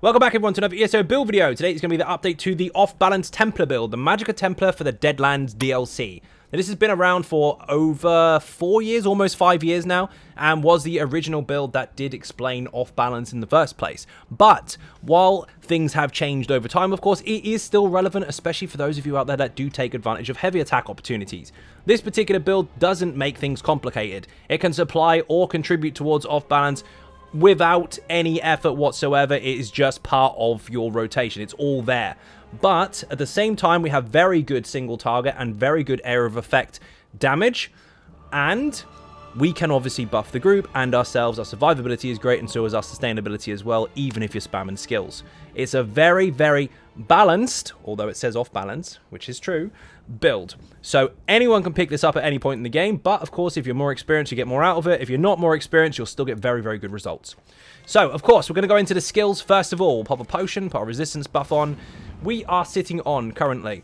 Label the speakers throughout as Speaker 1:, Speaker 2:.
Speaker 1: Welcome back everyone to another ESO build video. Today is going to be the update to the Off Balance Templar build, the Magicka Templar for the Deadlands DLC. Now, this has been around for over 4 years, almost 5 years now, and was the original build that did explain Off Balance in the first place. But while things have changed over time, of course, it is still relevant, especially for those of you out there that do take advantage of heavy attack opportunities. This particular build doesn't make things complicated. It can supply or contribute towards Off Balance without any effort whatsoever. It is just part of your rotation. It's all there. But at the same time, we have very good single target and very good area of effect damage. And we can obviously buff the group and ourselves. Our survivability is great, and so is our sustainability as well, even if you're spamming skills. It's a very, very balanced, although it says off balance, which is true, build. So anyone can pick this up at any point in the game, but of course, if you're more experienced, you get more out of it. If you're not more experienced, you'll still get very, very good results. So, of course, we're going to go into the skills first of all. We'll pop a potion, put a resistance buff on. We are sitting on, currently,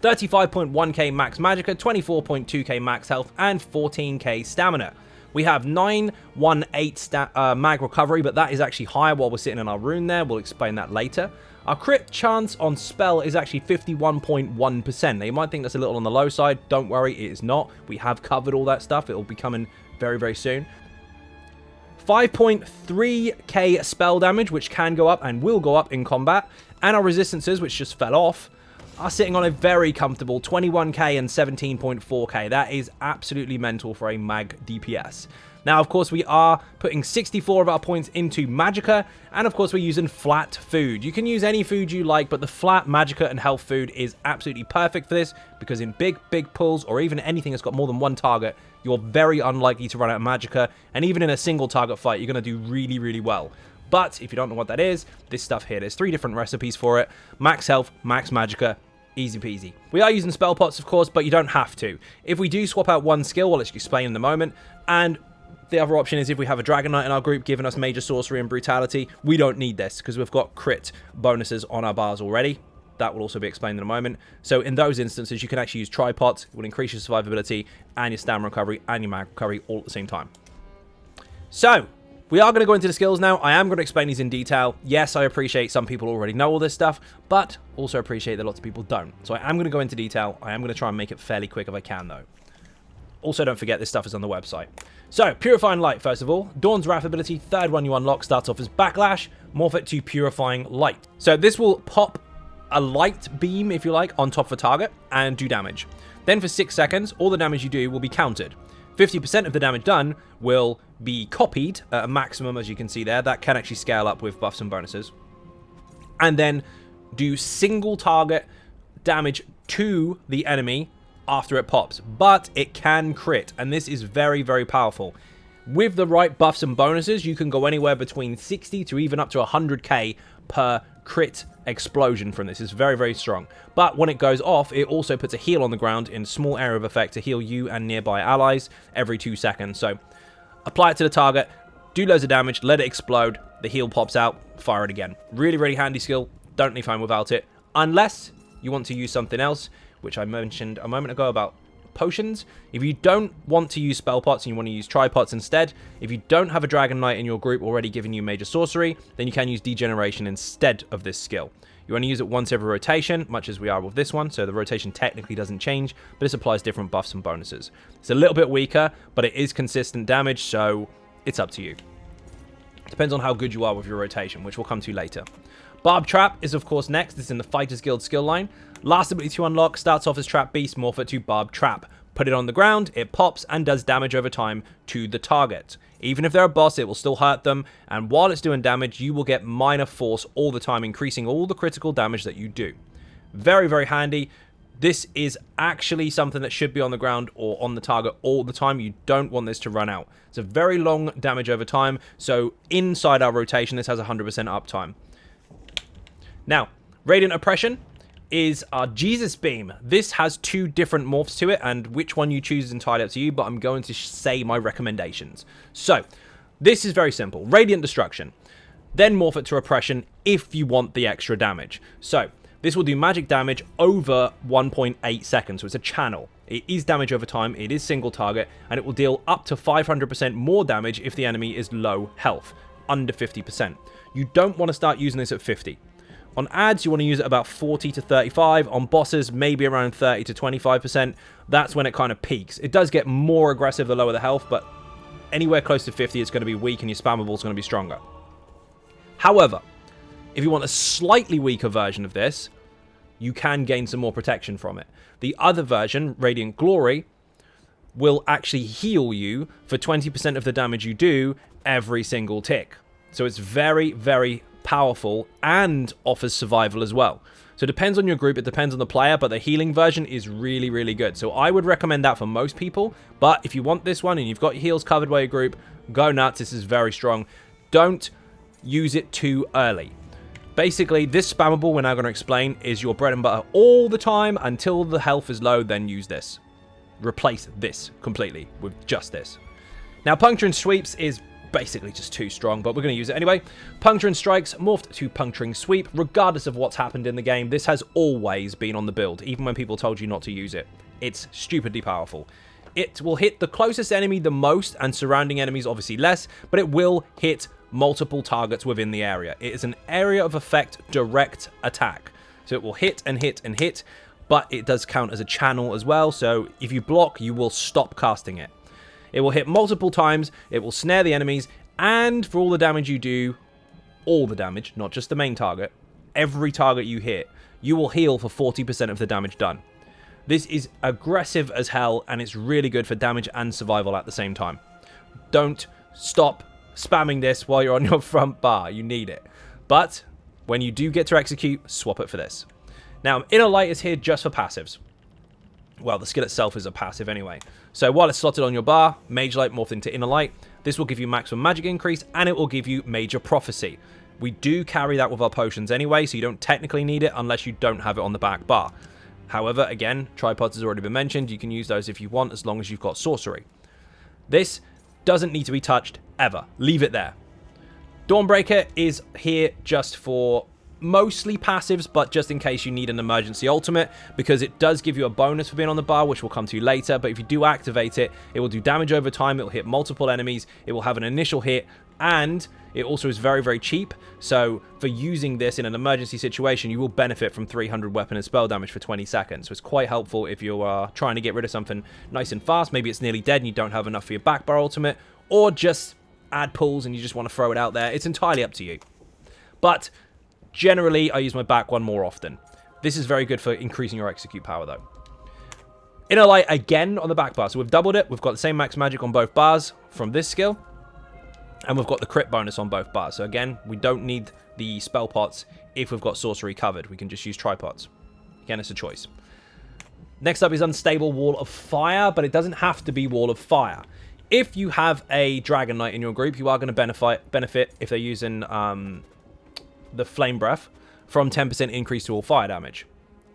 Speaker 1: 35.1k max magicka, 24.2k max health, and 14k stamina. We have 918 mag recovery, but that is actually higher while we're sitting in our rune there. We'll explain that later. Our crit chance on spell is actually 51.1%. Now, you might think that's a little on the low side. Don't worry, it is not. We have covered all that stuff. It will be coming very, very soon. 5.3k spell damage, which can go up and will go up in combat. And our resistances, which just fell off, are sitting on a very comfortable 21k and 17.4k. That is absolutely mental for a mag DPS. Now, of course, we are putting 64 of our points into Magicka, and of course, we're using flat food. You can use any food you like, but the flat Magicka and health food is absolutely perfect for this, because in big pulls, or even anything that's got more than one target, you're very unlikely to run out of Magicka, and even in a single target fight, you're going to do really, really well. But if you don't know what that is, this stuff here, there's 3 different recipes for it. Max health, max Magicka, easy peasy. We are using spell pots, of course, but you don't have to. If we do swap out one skill, I'll let you explain in a moment, and the other option is if we have a Dragon Knight in our group giving us major sorcery and brutality, we don't need this because we've got crit bonuses on our bars already. That will also be explained in a moment. So in those instances, you can actually use tripods. It will increase your survivability and your stamina recovery and your mag recovery all at the same time. So we are going to go into the skills now. I am going to explain these in detail. Yes, I appreciate some people already know all this stuff, but also appreciate that lots of people don't. So I am going to go into detail. I am going to try and make it fairly quick if I can, though. Also, don't forget this stuff is on the website. So, Purifying Light, first of all. Dawn's Wrath ability, third one you unlock, starts off as Backlash. Morph it to Purifying Light. So, this will pop a light beam, if you like, on top of a target and do damage. Then for 6 seconds, all the damage you do will be counted. 50% of the damage done will be copied at a maximum, as you can see there. That can actually scale up with buffs and bonuses. And then do single target damage to the enemy after it pops, but it can crit, and this is very, very powerful. With the right buffs and bonuses, you can go anywhere between 60 to even up to 100k per crit explosion from this. It's very, very strong. But when it goes off, it also puts a heal on the ground in small area of effect to heal you and nearby allies every 2 seconds. So apply it to the target, do loads of damage, let it explode, the heal pops out, fire it again. Really, really handy skill. Don't leave home without it, unless you want to use something else, which I mentioned a moment ago about potions. If you don't want to use spell pots and you want to use tripods instead, if you don't have a Dragon Knight in your group already giving you major sorcery, then you can use degeneration instead of this skill. You want to use it once every rotation, much as we are with this one, so the rotation technically doesn't change, but this applies different buffs and bonuses. It's a little bit weaker, but it is consistent damage, so it's up to you. Depends on how good you are with your rotation, which we'll come to later. Barb Trap is, of course, next. This is in the Fighters Guild skill line. Last ability to unlock starts off as Trap Beast, morph it to Barb Trap. Put it on the ground, it pops and does damage over time to the target. Even if they're a boss, it will still hurt them, and while it's doing damage, you will get minor force all the time, increasing all the critical damage that you do. Very, very handy. This is actually something that should be on the ground or on the target all the time. You don't want this to run out. It's a very long damage over time, so inside our rotation, this has 100% uptime. Now, Radiant Oppression is our Jesus Beam. This has 2 different morphs to it, and which one you choose is entirely up to you, but I'm going to say my recommendations. So, this is very simple. Radiant Destruction. Then morph it to Oppression if you want the extra damage. So, this will do magic damage over 1.8 seconds, so it's a channel. It is damage over time, it is single target, and it will deal up to 500% more damage if the enemy is low health. under 50%. You don't want to start using this at 50. On ads, you want to use it about 40 to 35. On bosses, maybe around 30 to 25%. That's when it kind of peaks. It does get more aggressive the lower the health, but anywhere close to 50, it's going to be weak, and your spammable is going to be stronger. However, if you want a slightly weaker version of this, you can gain some more protection from it. The other version, Radiant Glory, will actually heal you for 20% of the damage you do every single tick. So it's very, very powerful and offers survival as well. So it depends on your group, it depends on the player, but the healing version is really, really good. So I would recommend that for most people, but if you want this one and you've got your heals covered by your group, go nuts. This is very strong. Don't use it too early. Basically, this spammable, we're now going to explain, is your bread and butter all the time until the health is low, then use this. Replace this completely with just this. Now, Puncturing Sweeps is basically just too strong, but we're going to use it anyway. Puncturing Strikes morphed to Puncturing Sweep. Regardless of what's happened in the game, this has always been on the build, even when people told you not to use it. It's stupidly powerful. It will hit the closest enemy the most, and surrounding enemies obviously less, but it will hit multiple targets within the area. It is an area of effect direct attack. So it will hit and hit and hit, but it does count as a channel as well. So if you block, you will stop casting it. It will hit multiple times, it will snare the enemies, and for all the damage you do, all the damage, not just the main target, every target you hit, you will heal for 40% of the damage done. This is aggressive as hell, and it's really good for damage and survival at the same time. Don't stop spamming this while you're on your front bar. You need it. But when you do get to execute, swap it for this. Now, Inner Light is here just for passives. Well, the skill itself is a passive anyway. So while it's slotted on your bar, Mage Light morphed into Inner Light. This will give you maximum magic increase, and it will give you Major Prophecy. We do carry that with our potions anyway, so you don't technically need it unless you don't have it on the back bar. However, again, tripods has already been mentioned. You can use those if you want, as long as you've got sorcery. This doesn't need to be touched ever. Leave it there. Dawnbreaker is here just for mostly passives, but just in case you need an emergency ultimate, because it does give you a bonus for being on the bar, which we'll come to later. But if you do activate it, it will do damage over time. It will hit multiple enemies. It will have an initial hit, and it also is very, very cheap. So for using this in an emergency situation, you will benefit from 300 weapon and spell damage for 20 seconds. So it's quite helpful if you are trying to get rid of something nice and fast. Maybe it's nearly dead and you don't have enough for your back bar ultimate, or just add pulls and you just want to throw it out there. It's entirely up to you. But generally, I use my back one more often. This is very good for increasing your execute power, though. Inner Light again on the back bar. So we've doubled it. We've got the same max magic on both bars from this skill. And we've got the crit bonus on both bars. So again, we don't need the spell pots if we've got sorcery covered. We can just use tripods. Again, it's a choice. Next up is Unstable Wall of Fire, but it doesn't have to be Wall of Fire. If you have a Dragon Knight in your group, you are going to benefit if they're using the Flame Breath from 10% increase to all fire damage.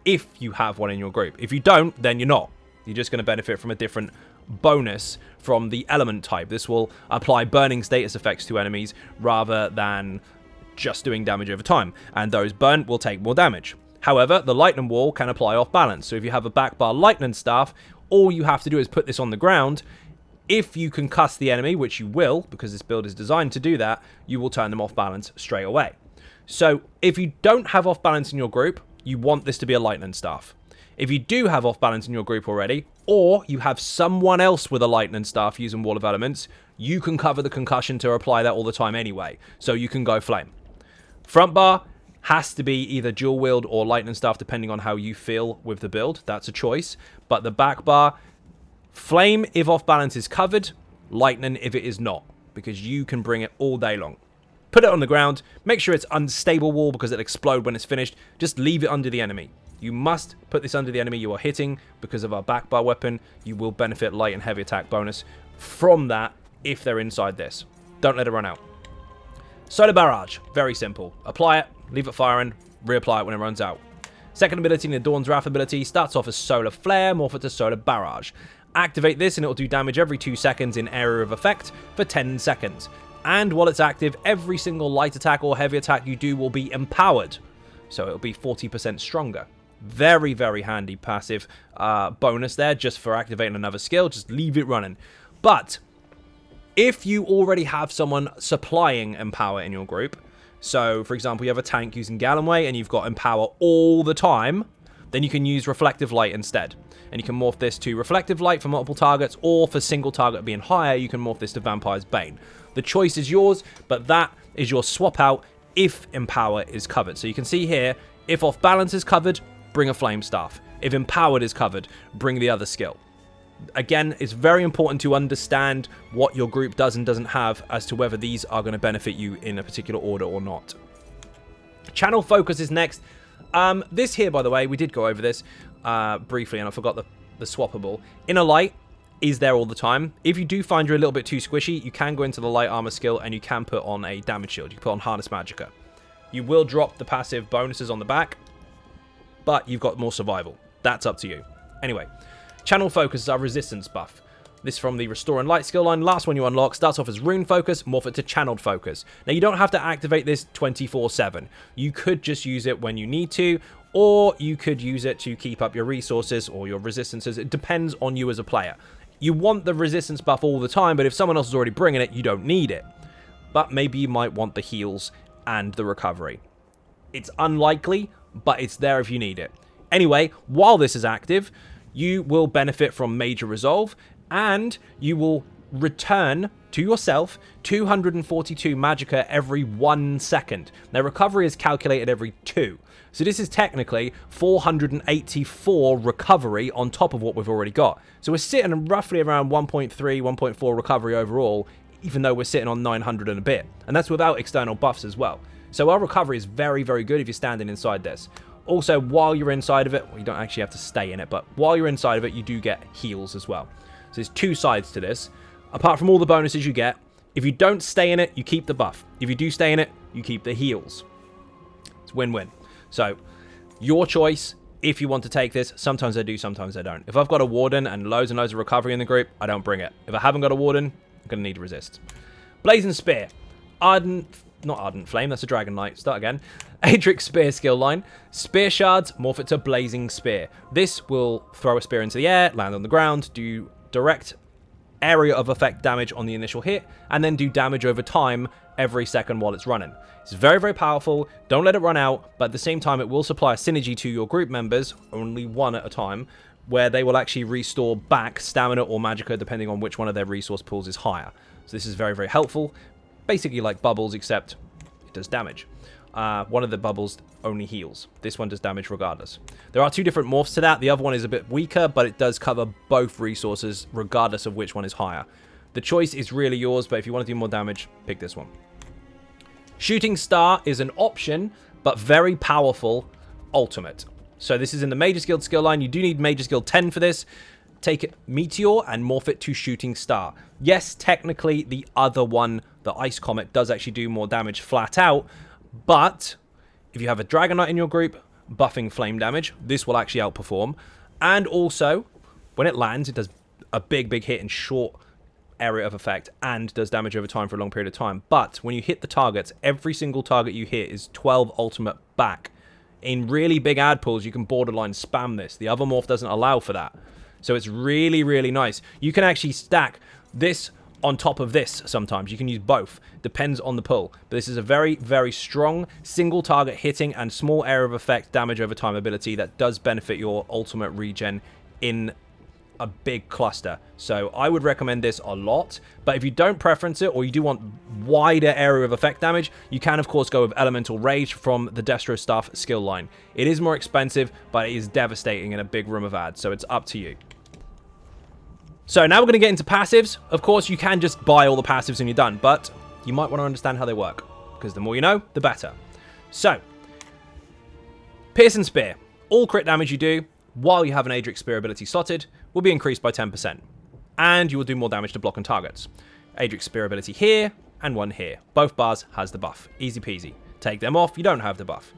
Speaker 1: If you have one in your group. If you don't, then you're not. You're just going to benefit from a different bonus from the element type. This will apply burning status effects to enemies rather than just doing damage over time. And those burnt will take more damage. However, the lightning wall can apply off balance. So if you have a back bar lightning staff, all you have to do is put this on the ground. If you concuss the enemy, which you will, because this build is designed to do that, you will turn them off balance straight away. So if you don't have off balance in your group, you want this to be a lightning staff. If you do have off balance in your group already, or you have someone else with a lightning staff using Wall of Elements, you can cover the concussion to apply that all the time anyway. So you can go flame. Front bar has to be either dual wield or lightning staff, depending on how you feel with the build. That's a choice. But the back bar, flame if off balance is covered, lightning if it is not, because you can bring it all day long. Put it on the ground. Make sure it's unstable wall because it'll explode when it's finished. Just leave it under the enemy. You must put this under the enemy you are hitting because of our back bar weapon. You will benefit light and heavy attack bonus from that if they're inside this. Don't let it run out. Solar Barrage. Very simple. Apply it, leave it firing, reapply it when it runs out. Second ability in the Dawn's Wrath ability starts off as Solar Flare, morph it to Solar Barrage. Activate this and it will do damage every 2 seconds in area of effect for 10 seconds. And while it's active, every single light attack or heavy attack you do will be empowered. So it'll be 40% stronger. Very, very handy passive bonus there just for activating another skill. Just leave it running. But If you already have someone supplying Empower in your group, so for example, you have a tank using Gallonway and you've got Empower all the time, then you can use Reflective Light instead. And you can morph this to Reflective Light for multiple targets, or for single target being higher, you can morph this to Vampire's Bane. The choice is yours, but that is your swap out if Empower is covered. So you can see here, if Off Balance is covered, bring a Flame Staff. If Empowered is covered, bring the other skill. Again, it's very important to understand what your group does and doesn't have as to whether these are going to benefit you in a particular order or not. Channel Focus is next. This here, by the way, we did go over this briefly, and I forgot the swappable. Inner Light is there all the time. If you do find you're a little bit too squishy, you can go into the Light Armor skill and you can put on a damage shield. You can put on Harness Magicka. You will drop the passive bonuses on the back, but you've got more survival. That's up to you. Anyway, Channel Focus is our resistance buff. This from the Restore and Light skill line. Last one you unlock starts off as Rune Focus, morph it to Channeled Focus. Now, you don't have to activate this 24/7. You could just use it when you need to, or you could use it to keep up your resources or your resistances. It depends on you as a player. You want the resistance buff all the time, but if someone else is already bringing it, you don't need it. But maybe you might want the heals and the recovery. It's unlikely, but it's there if you need it. Anyway, while this is active, you will benefit from Major Resolve, and you will return to yourself 242 Magicka every 1 second. Now, recovery is calculated every 2. So this is technically 484 recovery on top of what we've already got. So we're sitting roughly around 1.3, 1.4 recovery overall, even though we're sitting on 900 and a bit. And that's without external buffs as well. So our recovery is very, very good if you're standing inside this. Also, while you're inside of it, well, you don't actually have to stay in it, but while you're inside of it, you do get heals as well. So there's two sides to this. Apart from all the bonuses you get, if you don't stay in it, you keep the buff. If you do stay in it, you keep the heals. It's win-win. So, your choice if you want to take this. Sometimes I do, sometimes I don't. If I've got a Warden and loads of recovery in the group, I don't bring it. If I haven't got a Warden, I'm going to need to resist. Blazing Spear. Not Ardent Flame, that's a Dragon Knight. Start again. Adrix Spear skill line. Spear Shards, morph it to Blazing Spear. This will throw a spear into the air, land on the ground, do direct area of effect damage on the initial hit, and then do damage over time every second while it's running. It's very, very powerful. Don't let it run out, but at the same time, it will supply a synergy to your group members, only one at a time, where they will actually restore back stamina or magicka, depending on which one of their resource pools is higher. So this is very, very helpful. Basically like bubbles, except it does damage. One of the bubbles only heals. This one does damage regardless. There are two different morphs to that. The other one is a bit weaker, but it does cover both resources regardless of which one is higher. The choice is really yours, but if you want to do more damage, pick this one. Shooting Star is an option, but very powerful ultimate. So this is in the Major Skilled skill line. You do need Major Skill 10 for this. Take Meteor and morph it to Shooting Star. Yes, technically the other one, the Ice Comet, does actually do more damage flat out, but if you have a Dragon Knight in your group, buffing flame damage, this will actually outperform. And also, when it lands, it does a big, big hit in short area of effect and does damage over time for a long period of time. But when you hit the targets, every single target you hit is 12 ultimate back. In really big ad pools, you can borderline spam this. The other morph doesn't allow for that. So it's really, really nice. You can actually stack this on top of this sometimes. You can use both. Depends on the pull. But this is a very, very strong single target hitting and small area of effect damage over time ability that does benefit your ultimate regen in a big cluster. So I would recommend this a lot. But if you don't preference it or you do want wider area of effect damage, you can of course go with Elemental Rage from the Destro Staff skill line. It is more expensive, but it is devastating in a big room of ads. So it's up to you. So now we're going to get into passives. Of course, you can just buy all the passives and you're done, but you might want to understand how they work, because the more you know, the better. So, Pierce and Spear. All crit damage you do while you have an Adrix Spear ability slotted will be increased by 10%, and you will do more damage to block and targets. Adrix Spear ability here, and one here. Both bars has the buff. Easy peasy. Take them off, you don't have the buff.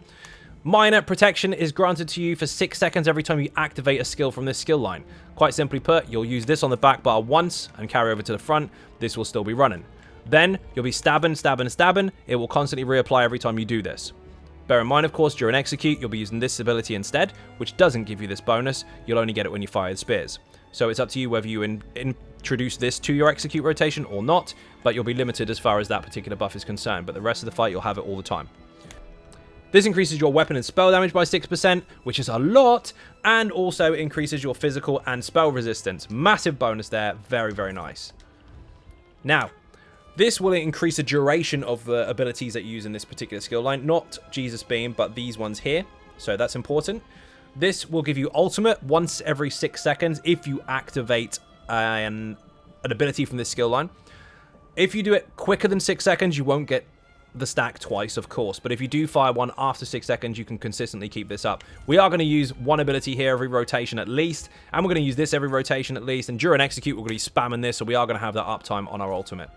Speaker 1: Minor protection is granted to you for 6 seconds every time you activate a skill from this skill line. Quite simply put, you'll use this on the back bar once and carry over to the front. This will still be running. Then, you'll be stabbing, stabbing, stabbing. It will constantly reapply every time you do this. Bear in mind, of course, during execute, you'll be using this ability instead, which doesn't give you this bonus. You'll only get it when you fire the spears. So it's up to you whether you introduce this to your execute rotation or not, but you'll be limited as far as that particular buff is concerned. But the rest of the fight, you'll have it all the time. This increases your weapon and spell damage by 6%, which is a lot, and also increases your physical and spell resistance. Massive bonus there. Very, very nice. Now, this will increase the duration of the abilities that you use in this particular skill line. Not Jesus Beam, but these ones here. So that's important. This will give you ultimate once every 6 seconds if you activate an ability from this skill line. If you do it quicker than 6 seconds, you won't get the stack twice, of course, but if you do fire one after 6 seconds, you can consistently keep this up. We are going to use one ability here every rotation at least, and we're going to use this every rotation at least, and during execute we're going to be spamming this, so we are going to have that uptime on our ultimate.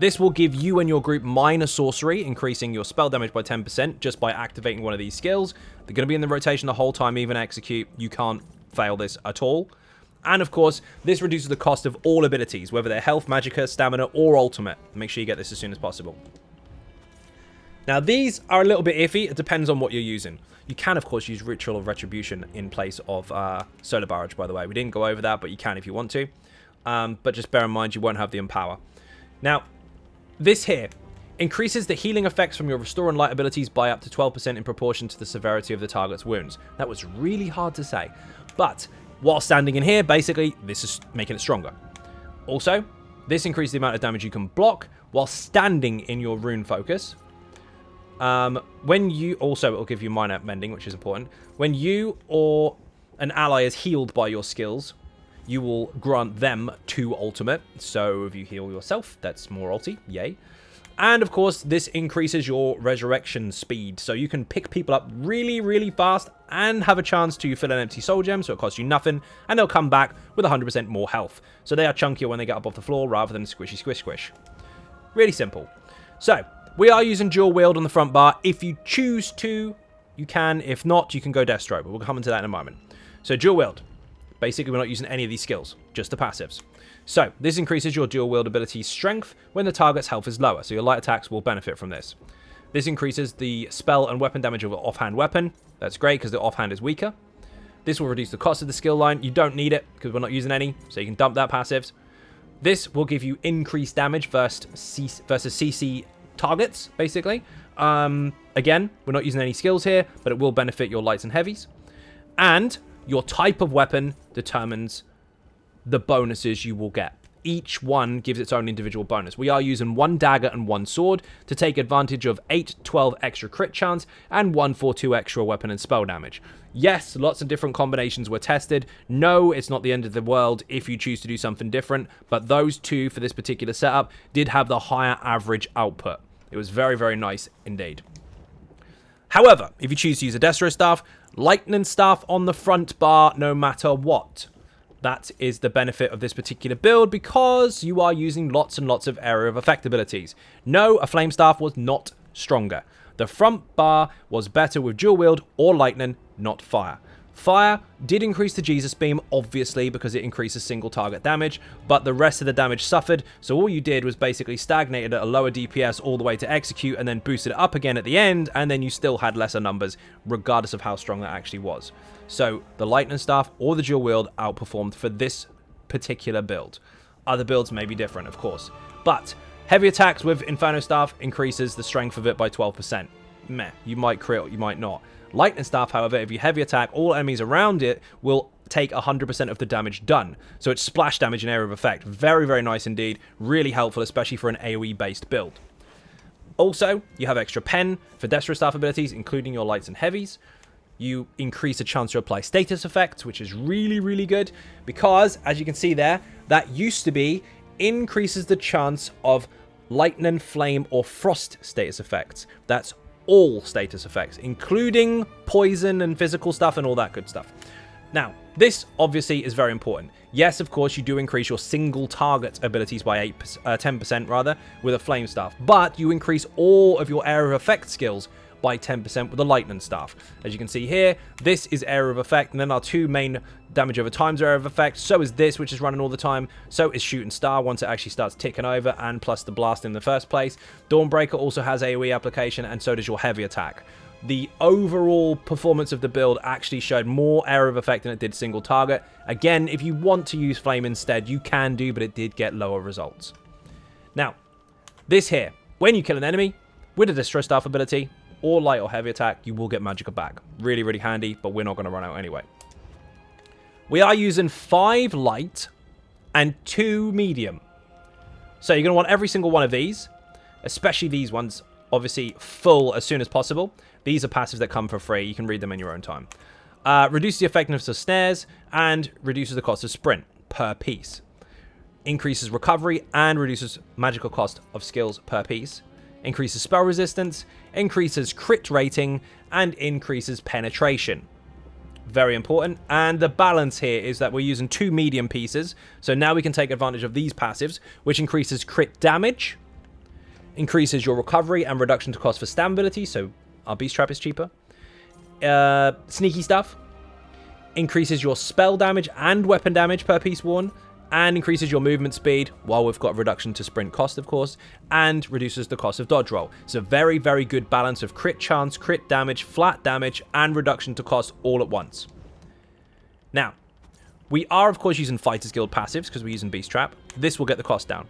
Speaker 1: This will give you and your group minor sorcery, increasing your spell damage by 10% just by activating one of these skills. They're going to be in the rotation the whole time, even execute. You can't fail this at all. And of course, this reduces the cost of all abilities, whether they're health, magicka, stamina, or ultimate. Make sure you get this as soon as possible. Now, these are a little bit iffy. It depends on what you're using. You can, of course, use Ritual of Retribution in place of Solar Barrage, by the way. We didn't go over that, but you can if you want to. But just bear in mind, you won't have the Empower. Now, this here increases the healing effects from your Restore and Light abilities by up to 12% in proportion to the severity of the target's wounds. That was really hard to say. But while standing in here, basically, this is making it stronger. Also, this increases the amount of damage you can block while standing in your rune focus. When you also, it'll give you minor mending, which is important. When you or an ally is healed by your skills, you will grant them 2 ultimate. So if you heal yourself, that's more ulti. Yay. And of course, this increases your resurrection speed. So you can pick people up really, really fast and have a chance to fill an empty soul gem. So it costs you nothing. And they'll come back with 100% more health. So they are chunkier when they get up off the floor rather than squishy, squish, squish. Really simple. So we are using dual wield on the front bar. If you choose to, you can. If not, you can go Deathstroke. But we'll come into that in a moment. So dual wield. Basically, we're not using any of these skills, just the passives. So this increases your dual wield ability's strength when the target's health is lower. So your light attacks will benefit from this. This increases the spell and weapon damage of an offhand weapon. That's great because the offhand is weaker. This will reduce the cost of the skill line. You don't need it because we're not using any, so you can dump that passives. This will give you increased damage versus CC targets, basically. Again, we're not using any skills here, but it will benefit your lights and heavies. And your type of weapon determines the bonuses you will get. Each one gives its own individual bonus. We are using 1 dagger and 1 sword to take advantage of 8/12 extra crit chance and 1/4/2 extra weapon and spell damage. Yes, lots of different combinations were tested. No, it's not the end of the world if you choose to do something different, but those 2 for this particular setup did have the higher average output. It was very, very nice indeed. However, if you choose to use a Destro Staff, Lightning Staff on the front bar no matter what. That is the benefit of this particular build because you are using lots and lots of area of effect abilities. No, a Flame Staff was not stronger. The front bar was better with dual wield or lightning, not fire. Fire did increase the Jesus Beam, obviously, because it increases single target damage, but the rest of the damage suffered, so all you did was basically stagnated at a lower DPS all the way to execute and then boosted it up again at the end, and then you still had lesser numbers, regardless of how strong that actually was. So the Lightning Staff or the dual wield outperformed for this particular build. Other builds may be different, of course, but heavy attacks with Inferno Staff increases the strength of it by 12%. Meh, you might crit, you might not. Lightning Staff, however, if you heavy attack, all enemies around it will take 100% of the damage done. So it's splash damage and area of effect. Very, very nice indeed. Really helpful, especially for an AoE-based build. Also, you have extra pen for Destro Staff abilities, including your lights and heavies. You increase the chance to apply status effects, which is really, really good. Because, as you can see there, that used to be increases the chance of lightning, flame, or frost status effects. That's all status effects, including poison and physical stuff and all that good stuff. Now, this obviously is very important. Yes, of course, you do increase your single target abilities by 10% rather, with a Flame Staff, but you increase all of your area of effect skills by 10% with the Lightning Staff. As you can see here, this is area of effect, and then our 2 main damage over times area of effect. So is this, which is running all the time. So is Shooting Star once it actually starts ticking over, and plus the blast in the first place. Dawnbreaker also has AoE application, and so does your heavy attack. the overall performance of the build actually showed more area of effect than it did single target. Again, if you want to use flame instead, you can do, but it did get lower results. Now, this here, when you kill an enemy with a Distro Staff ability, or light or heavy attack, you will get Magicka back. Really, really handy, but we're not going to run out anyway. We are using 5 light and 2 medium. So you're going to want every single one of these, especially these ones, obviously full as soon as possible. These are passives that come for free. You can read them in your own time. Reduces the effectiveness of snares and reduces the cost of sprint per piece. Increases recovery and reduces magical cost of skills per piece. Increases spell resistance, increases crit rating, and increases penetration. Very important. And the balance here is that we're using 2 medium pieces. So now we can take advantage of these passives, which increases crit damage, increases your recovery and reduction to cost for stam ability. So our Beast Trap is cheaper. Sneaky stuff. Increases your spell damage and weapon damage per piece worn. And increases your movement speed, while we've got a reduction to sprint cost, of course, and reduces the cost of dodge roll. It's a very, very good balance of crit chance, crit damage, flat damage, and reduction to cost all at once. Now, we are, of course, using Fighters Guild passives because we're using Beast Trap. This will get the cost down.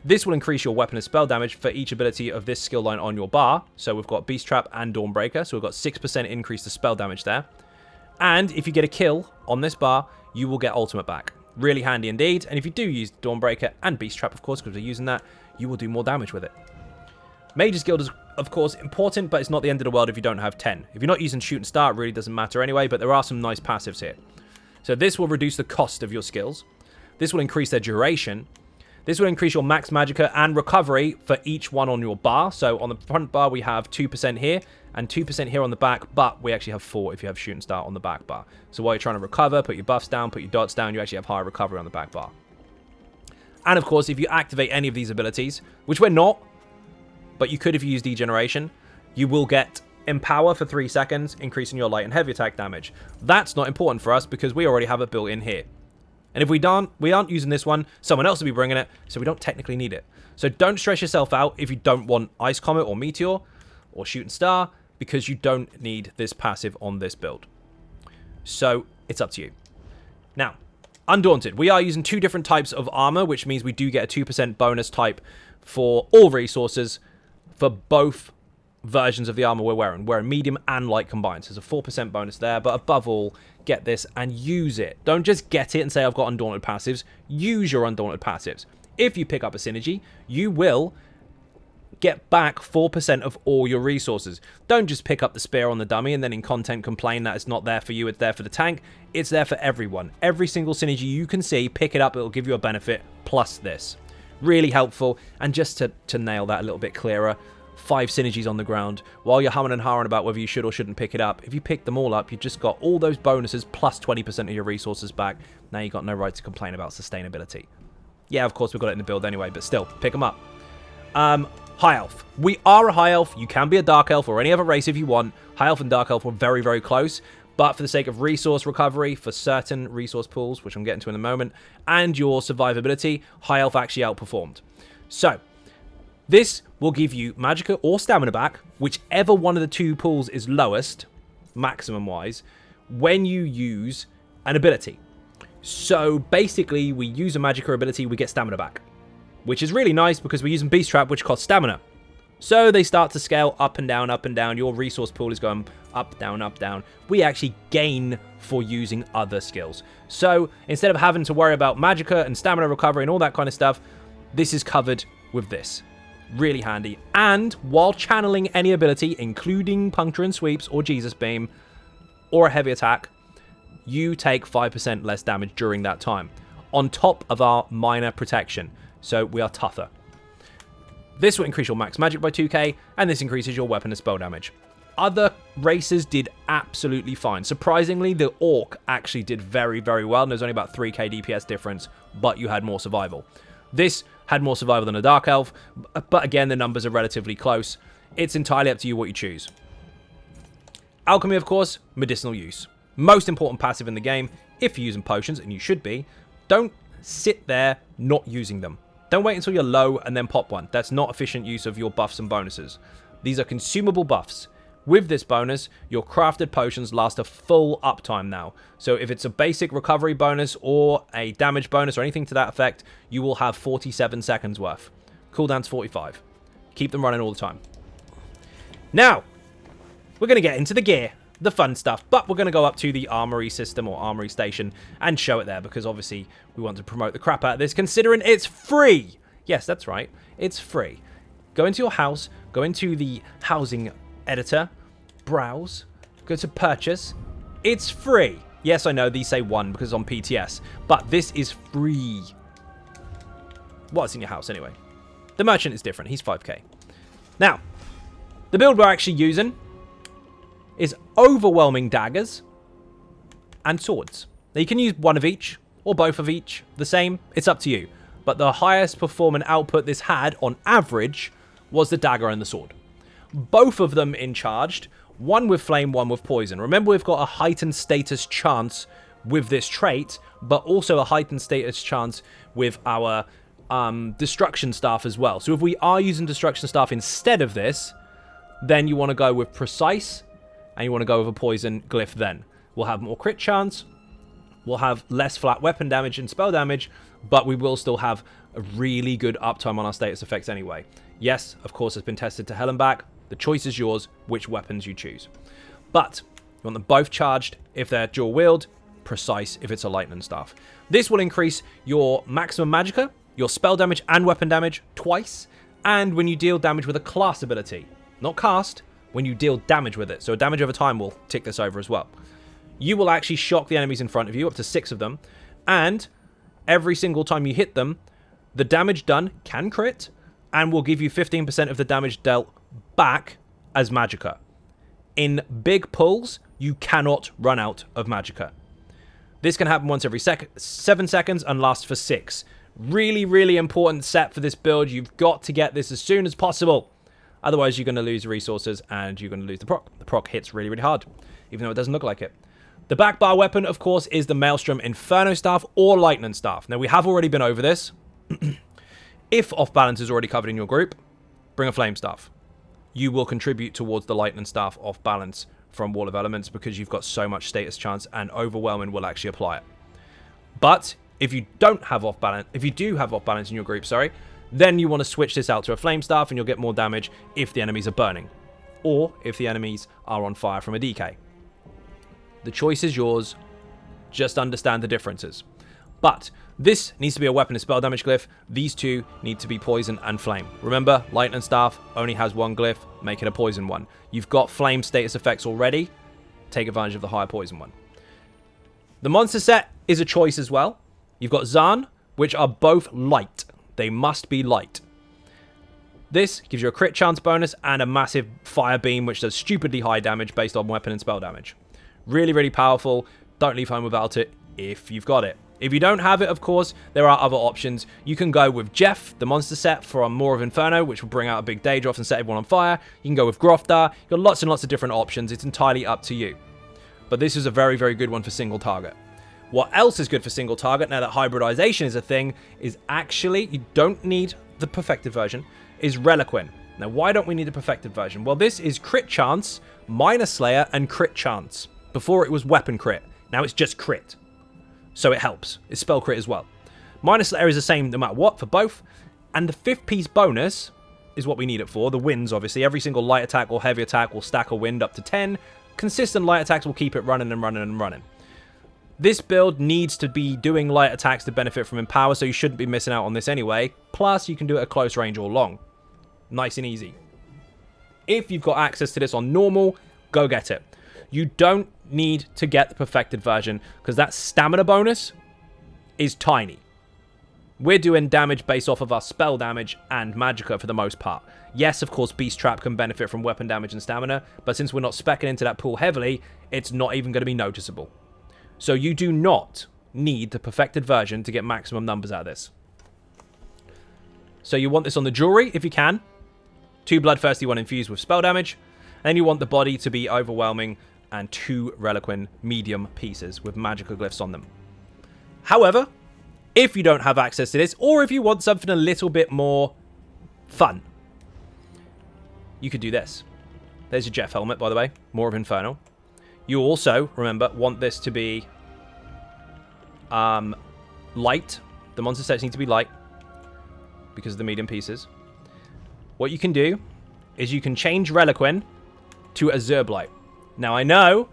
Speaker 1: This will increase your weapon and spell damage for each ability of this skill line on your bar. So we've got Beast Trap and Dawnbreaker, so we've got 6% increase to spell damage there. And if you get a kill on this bar, you will get ultimate back. Really handy indeed. And if you do use Dawnbreaker and Beast Trap, of course, because we're using that, you will do more damage with it. Mage's Guild is, of course, important, but it's not the end of the world if you don't have 10. If you're not using Shoot and Start, it really doesn't matter anyway, but there are some nice passives here. So this will reduce the cost of your skills. This will increase their duration. This will increase your max magicka and recovery for each one on your bar. So on the front bar, we have 2% here and 2% here on the back, but we actually have 4 if you have Shoot and Start on the back bar. So while you're trying to recover, put your buffs down, put your dots down, you actually have higher recovery on the back bar. And of course, if you activate any of these abilities, which we're not, but you could if you use Degeneration, you will get Empower for 3 seconds, increasing your light and heavy attack damage. That's not important for us because we already have it built in here. And if we aren't using this one, someone else will be bringing it, so we don't technically need it. So don't stress yourself out if you don't want Ice Comet or Meteor or Shooting Star, because you don't need this passive on this build. So it's up to you. Now, Undaunted. We are using 2 different types of armor, which means we do get a 2% bonus type for all resources for both versions of the armor we're wearing. We're medium and light combined. So there's a 4% bonus there, but above all, get this and use it. Don't just get it and say I've got Undaunted passives. Use your Undaunted passives. If you pick up a synergy, you will get back 4% of all your resources. Don't just pick up the spear on the dummy and then in content complain that it's not there for you, it's there for the tank. It's there for everyone. Every single synergy you can see, pick it up, it'll give you a benefit plus this. Really helpful. And just to nail that a little bit clearer, 5 synergies on the ground. While you're humming and hawing about whether you should or shouldn't pick it up, if you pick them all up, you've just got all those bonuses plus 20% of your resources back. Now you've got no right to complain about sustainability. Yeah, of course, we've got it in the build anyway, but still, pick them up. High Elf. We are a High Elf. You can be a Dark Elf or any other race if you want. High Elf and Dark Elf were very, very close. But for the sake of resource recovery, for certain resource pools, which I'm getting to in a moment, and your survivability, High Elf actually outperformed. So, this will give you Magicka or Stamina back, whichever one of the 2 pools is lowest, maximum-wise, when you use an ability. So, basically, we use a Magicka ability, we get Stamina back. Which is really nice because we're using Beast Trap, which costs stamina. So they start to scale up and down, up and down. Your resource pool is going up, down, up, down. We actually gain for using other skills. So instead of having to worry about Magicka and stamina recovery and all that kind of stuff, this is covered with this. Really handy. And while channeling any ability, including Puncture and Sweeps or Jesus Beam or a heavy attack, you take 5% less damage during that time. On top of our minor protection. So we are tougher. This will increase your max magic by 2k, and this increases your weapon and spell damage. Other races did absolutely fine. Surprisingly, the Orc actually did very, very well, and there's only about 3k DPS difference, but you had more survival. This had more survival than a Dark Elf, but again, the numbers are relatively close. It's entirely up to you what you choose. Alchemy, of course, medicinal use. Most important passive in the game, if you're using potions, and you should be, don't sit there not using them. Don't wait until you're low and then pop one. That's not efficient use of your buffs and bonuses. These are consumable buffs. With this bonus, your crafted potions last a full uptime now. So if it's a basic recovery bonus or a damage bonus or anything to that effect, you will have 47 seconds worth. Cooldown's 45. Keep them running all the time. Now, we're going to get into the gear, the fun stuff, but we're going to go up to the armory system or armory station and show it there because obviously we want to promote the crap out of this considering it's free. Yes, that's right. It's free. Go into your house, go into the housing editor, browse, go to purchase. It's free. Yes, I know these say 1 because it's on PTS, but this is free. What's in your house anyway? The merchant is different. He's 5k. Now, the build we're actually using is overwhelming daggers and swords. Now, you can use one of each or both of each. The same. It's up to you. But the highest performing output this had on average was the dagger and the sword. Both of them in charged. One with flame, one with poison. Remember, we've got a heightened status chance with this trait, but also a heightened status chance with our destruction staff as well. So if we are using destruction staff instead of this, then you want to go with precise, and you want to go with a poison glyph then. We'll have more crit chance, we'll have less flat weapon damage and spell damage, but we will still have a really good uptime on our status effects anyway. Yes, of course, it's been tested to hell and back. The choice is yours, which weapons you choose. But you want them both charged if they're dual wield, precise if it's a lightning staff. This will increase your maximum magicka, your spell damage and weapon damage twice, and when you deal damage with a class ability. Not cast, when you deal damage with it. So damage over time will tick this over as well. You will actually shock the enemies in front of you, up to 6 of them, and every single time you hit them, the damage done can crit, and will give you 15% of the damage dealt back as magicka. In big pulls, you cannot run out of magicka. This can happen once every 7 seconds and lasts for 6. Really, really important set for this build. You've got to get this as soon as possible. Otherwise, you're going to lose resources and you're going to lose the proc. The proc hits really, really hard, even though it doesn't look like it. The back bar weapon, of course, is the Maelstrom Inferno Staff or Lightning Staff. Now, we have already been over this. If Off Balance is already covered in your group, bring a Flame Staff. You will contribute towards the Lightning Staff Off Balance from Wall of Elements because you've got so much status chance and Overwhelming will actually apply it. But if you don't have Off Balance, if you do have Off Balance in your group, then you want to switch this out to a Flame Staff and you'll get more damage if the enemies are burning. Or if the enemies are on fire from a DK. The choice is yours. Just understand the differences. But this needs to be a weapon and spell damage glyph. These two need to be poison and flame. Remember, Lightning Staff only has one glyph. Make it a poison one. You've got flame status effects already. Take advantage of the higher poison one. The monster set is a choice as well. You've got Zaan, which are both light. They must be light. This gives you a crit chance bonus and a massive fire beam, which does stupidly high damage based on weapon and spell damage. Really, really powerful. Don't leave home without it if you've got it. If you don't have it, of course, there are other options. You can go with Jeff, the monster set from More of Inferno, which will bring out a big Daedroth and set everyone on fire. You can go with Groftar. You've got lots and lots of different options. It's entirely up to you. But this is a very, very good one for single target. What else is good for single target, now that hybridization is a thing, is actually, you don't need the perfected version, is Reliquin. Now, why don't we need the perfected version? Well, this is crit chance, minor slayer, and crit chance. Before it was weapon crit. Now it's just crit. So it helps. It's spell crit as well. Minor slayer is the same no matter what for both. And the 5th piece bonus is what we need it for. The winds, obviously. Every single light attack or heavy attack will stack a wind up to 10. Consistent light attacks will keep it running and running and running. This build needs to be doing light attacks to benefit from Empower, so you shouldn't be missing out on this anyway. Plus, you can do it at close range or long. Nice and easy. If you've got access to this on normal, go get it. You don't need to get the perfected version because that stamina bonus is tiny. We're doing damage based off of our spell damage and magicka for the most part. Yes, of course, Beast Trap can benefit from weapon damage and stamina, but since we're not speccing into that pool heavily, it's not even going to be noticeable. So you do not need the perfected version to get maximum numbers out of this. So you want this on the jewelry if you can. 2 bloodthirsty, 1 infused with spell damage. And you want the body to be overwhelming and 2 Reliquin medium pieces with magicka glyphs on them. However, if you don't have access to this, or if you want something a little bit more fun, you could do this. There's your Jeff helmet, by the way. More of Inferno. You also, remember, want this to be light. The monster sets need to be light because of the medium pieces. What you can do is you can change Reliquin to Azure Blight. Now, I know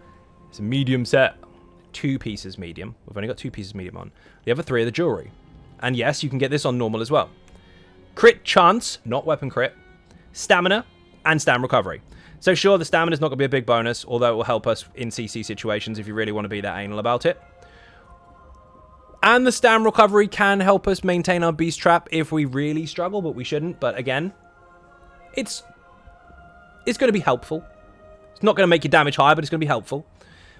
Speaker 1: it's a medium set. 2 pieces medium. We've only got 2 pieces medium on. The other 3 are the jewelry. And yes, you can get this on normal as well. Crit chance, not weapon crit. Stamina and stam recovery. So sure, the stamina is not going to be a big bonus, although it will help us in CC situations if you really want to be that anal about it. And the stam recovery can help us maintain our beast trap if we really struggle, but we shouldn't. But again, it's going to be helpful. It's not going to make your damage higher, but it's going to be helpful.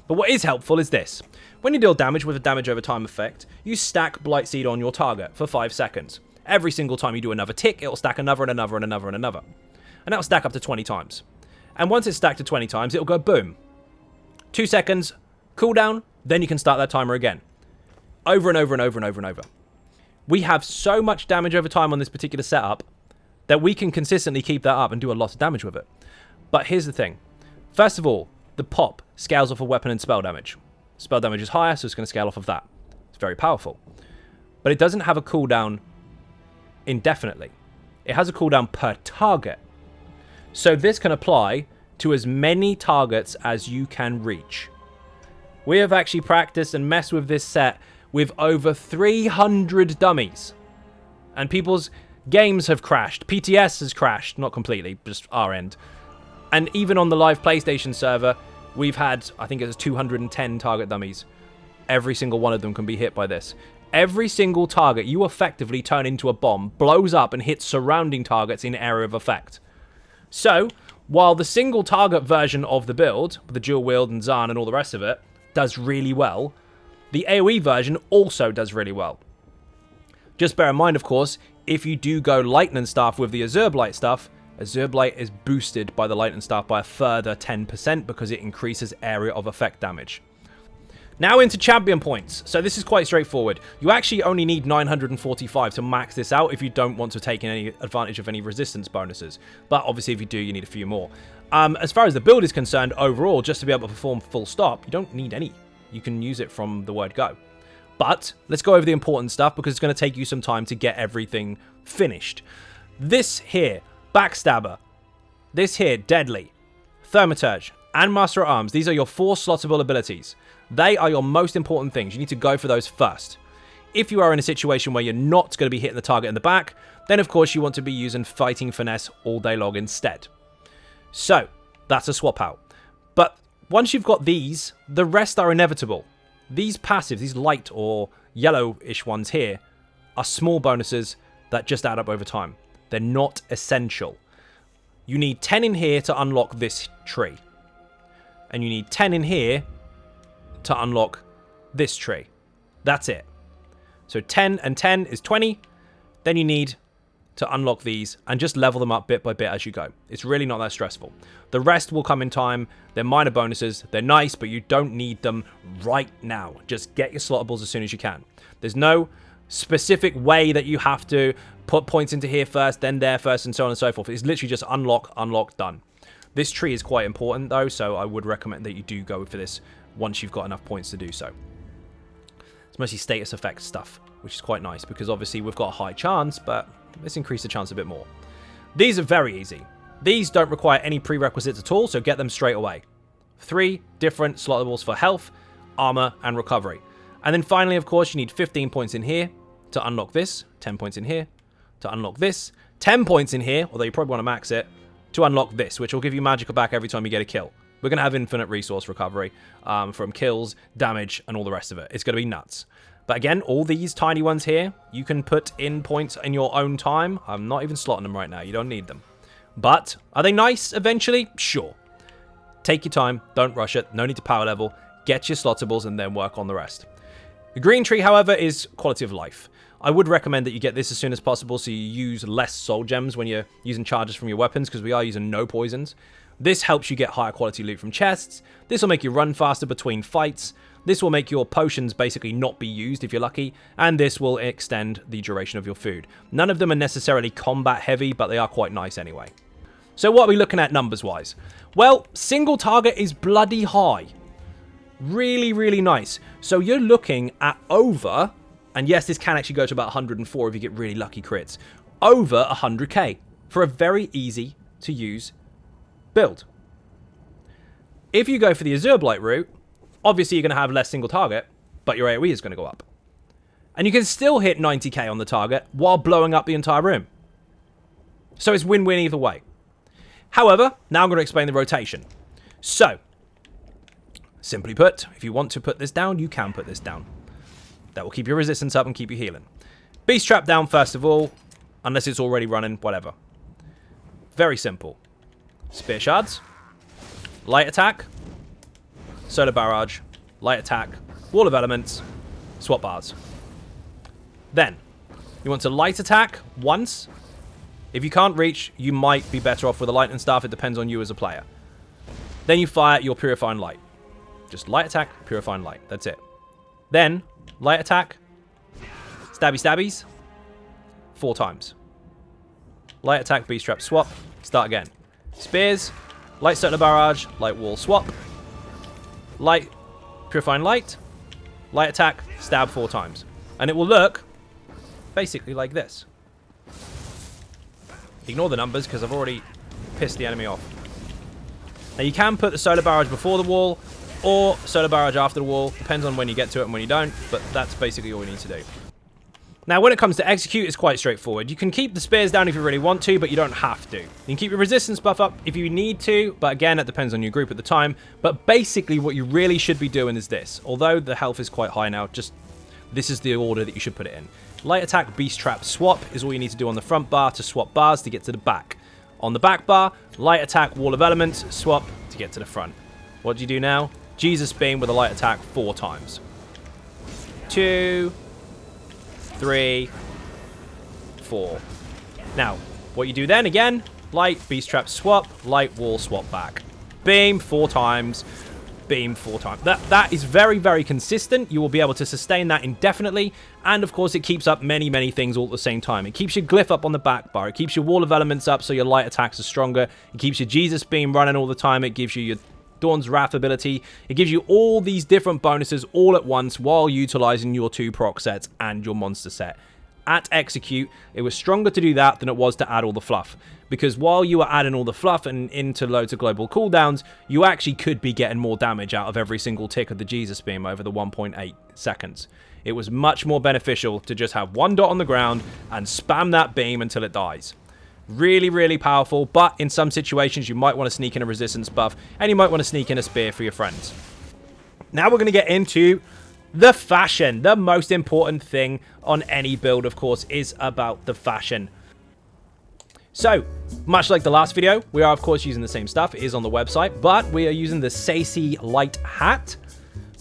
Speaker 1: But what is helpful is this. When you deal damage with a damage over time effect, you stack Blight Seed on your target for 5 seconds. Every single time you do another tick, it'll stack another and another and another and another. And that'll stack up to 20 times. And once it's stacked to 20 times, it'll go boom. 2 seconds, cooldown, then you can start that timer again. Over and over and over and over and over. We have so much damage over time on this particular setup that we can consistently keep that up and do a lot of damage with it. But here's the thing. First of all, the pop scales off of weapon and spell damage. Spell damage is higher, so it's going to scale off of that. It's very powerful. But it doesn't have a cooldown indefinitely. It has a cooldown per target. So this can apply to as many targets as you can reach. We have actually practiced and messed with this set with over 300 dummies. And people's games have crashed. PTS has crashed. Not completely, just our end. And even on the live PlayStation server, we've had, I think it was 210 target dummies. Every single one of them can be hit by this. Every single target you effectively turn into a bomb blows up and hits surrounding targets in area of effect. So, while the single target version of the build, with the dual wield and Zahn and all the rest of it, does really well, the AoE version also does really well. Just bear in mind, of course, if you do go Lightning Staff with the Azure Blight stuff, Azure Blight is boosted by the Lightning Staff by a further 10% because it increases area of effect damage. Now into champion points. So this is quite straightforward. You actually only need 945 to max this out if you don't want to take any advantage of any resistance bonuses. But obviously if you do, you need a few more. As far as the build is concerned, overall, just to be able to perform full stop, you don't need any. You can use it from the word go. But let's go over the important stuff because it's going to take you some time to get everything finished. This here, Backstabber. This here, Deadly. Thaumaturge. And Master at Arms. These are your 4 slottable abilities. They are your most important things. You need to go for those first. If you are in a situation where you're not going to be hitting the target in the back, then of course you want to be using Fighting Finesse all day long instead. So, that's a swap out. But once you've got these, the rest are inevitable. These passives, these light or yellowish ones here, are small bonuses that just add up over time. They're not essential. You need 10 in here to unlock this tree. And you need 10 in here to unlock this tree. That's it. So 10 and 10 is 20. Then you need to unlock these and just level them up bit by bit as you go. It's really not that stressful. The rest will come in time. They're minor bonuses. They're nice, but you don't need them right now. Just get your slottables as soon as you can. There's no specific way that you have to put points into here first, then there first, and so on and so forth. It's literally just unlock, unlock, done. This tree is quite important though, so I would recommend that you do go for this once you've got enough points to do so. It's mostly status effect stuff, which is quite nice because obviously we've got a high chance, but let's increase the chance a bit more. These are very easy. These don't require any prerequisites at all, so get them straight away. 3 different slottables for health, armor, and recovery. And then finally, of course, you need 15 points in here to unlock this, 10 points in here to unlock this, 10 points in here, although you probably want to max it, to unlock this, which will give you Magicka back every time you get a kill. We're going to have infinite resource recovery from kills, damage, and all the rest of it. It's going to be nuts. But again, all these tiny ones here, you can put in points in your own time. I'm not even slotting them right now. You don't need them. But are they nice eventually? Sure. Take your time. Don't rush it. No need to power level. Get your slottables and then work on the rest. The green tree, however, is quality of life. I would recommend that you get this as soon as possible so you use less soul gems when you're using charges from your weapons because we are using no poisons. This helps you get higher quality loot from chests. This will make you run faster between fights. This will make your potions basically not be used if you're lucky. And this will extend the duration of your food. None of them are necessarily combat heavy, but they are quite nice anyway. So what are we looking at numbers-wise? Well, single target is bloody high. Really, really nice. So you're looking at over, and yes, this can actually go to about 104 if you get really lucky crits, over 100k for a very easy to use build. If you go for the Azure Blight route, obviously you're going to have less single target, but your AoE is going to go up. And you can still hit 90k on the target while blowing up the entire room. So it's win-win either way. However, now I'm going to explain the rotation. So, simply put, if you want to put this down, you can put this down. That will keep your resistance up and keep you healing. Beast Trap down first of all, unless it's already running, whatever. Very simple. Spear Shards, Light Attack, Solar Barrage, Light Attack, Wall of Elements, Swap Bars. Then, you want to Light Attack once. If you can't reach, you might be better off with a Lightning Staff. It depends on you as a player. Then you fire your Purifying Light. Just Light Attack, Purifying Light. That's it. Then, Light Attack, Stabby Stabbies, 4 times. Light Attack, Beast Trap, swap, start again. Spears, Light Solar Barrage, Light Wall, swap. Light, Purifying Light, Light Attack, stab 4 times. And it will look basically like this. Ignore the numbers because I've already pissed the enemy off. Now you can put the Solar Barrage before the wall or Solar Barrage after the wall. Depends on when you get to it and when you don't, but that's basically all you need to do. Now when it comes to execute, it's quite straightforward. You can keep the spears down if you really want to, but you don't have to. You can keep your resistance buff up if you need to, but again, it depends on your group at the time. But basically what you really should be doing is this. Although the health is quite high now, just this is the order that you should put it in. Light Attack, Beast Trap, swap is all you need to do on the front bar to swap bars to get to the back. On the back bar, Light Attack, Wall of Elements, swap to get to the front. What do you do now? Jesus Beam with a Light Attack 4 times. 2, 3, 4. Now, what you do then, again, Light, Beast Trap, swap, Light, Wall, swap back. Beam 4 times. Beam 4 times. That is very, very consistent. You will be able to sustain that indefinitely. And of course, it keeps up many, many things all at the same time. It keeps your glyph up on the back bar. It keeps your Wall of Elements up so your light attacks are stronger. It keeps your Jesus Beam running all the time. It gives you your Dawn's Wrath ability. It gives you all these different bonuses all at once while utilizing your 2 proc sets and your monster set. At execute, it was stronger to do that than it was to add all the fluff. Because while you were adding all the fluff and into loads of global cooldowns, you actually could be getting more damage out of every single tick of the Jesus Beam over the 1.8 seconds. It was much more beneficial to just have 1 dot on the ground and spam that beam until it dies. Really, really powerful, but in some situations you might want to sneak in a resistance buff, and you might want to sneak in a spear for your friends. Now we're going to get into the fashion. The most important thing on any build, of course, is about the fashion. So, much like the last video, we are, of course, using the same stuff. It is on the website, but we are using the Sacy Light Hat.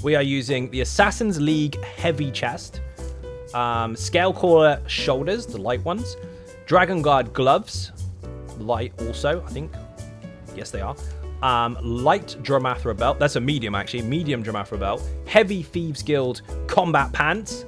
Speaker 1: We are using the Assassin's League Heavy Chest. Scalecaller Shoulders, the light ones. Dragon Guard Gloves. Light also, I think. Yes, they are. Light Dromathra Belt. That's a medium, actually. Medium Dromathra Belt. Heavy Thieves Guild Combat Pants.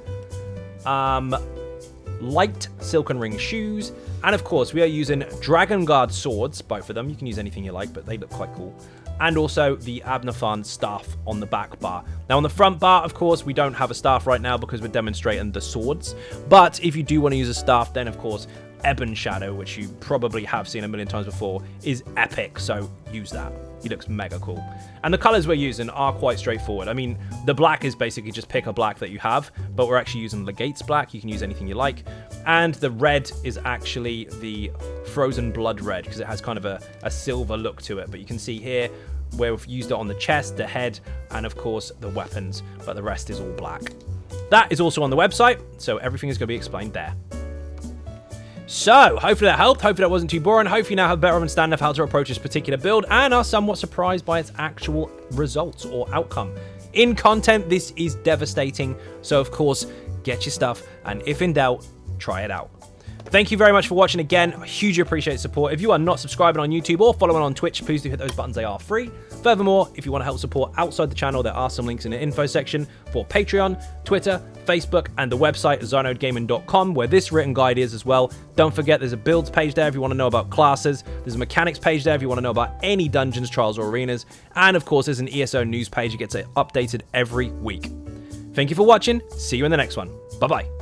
Speaker 1: Light Silken Ring Shoes. And of course, we are using Dragon Guard Swords, both of them. You can use anything you like, but they look quite cool. And also the Abnathan Staff on the back bar. Now, on the front bar, of course, we don't have a staff right now because we're demonstrating the swords. But if you do want to use a staff, then, of course, Ebon Shadow, which you probably have seen a million times before, is epic. So use that. He looks mega cool. And the colors we're using are quite straightforward. I mean, the black is basically just pick a black that you have, but we're actually using Legate's black. You can use anything you like. And the red is actually the Frozen Blood red because it has kind of a silver look to it. But you can see here where we've used it on the chest, the head, and of course the weapons, but the rest is all black. That is also on the website, so everything is going to be explained there. So, hopefully that helped, hopefully that wasn't too boring, hopefully you now have a better understanding of how to approach this particular build and are somewhat surprised by its actual results or outcome. In content, this is devastating, so of course, get your stuff, and if in doubt, try it out. Thank you very much for watching again. I hugely appreciate support. If you are not subscribing on YouTube or following on Twitch, please do hit those buttons. They are free. Furthermore, if you want to help support outside the channel, there are some links in the info section for Patreon, Twitter, Facebook, and the website xynodegaming.com, where this written guide is as well. Don't forget, there's a builds page there if you want to know about classes. There's a mechanics page there if you want to know about any dungeons, trials, or arenas. And of course, there's an ESO news page. It gets updated every week. Thank you for watching. See you in the next one. Bye-bye.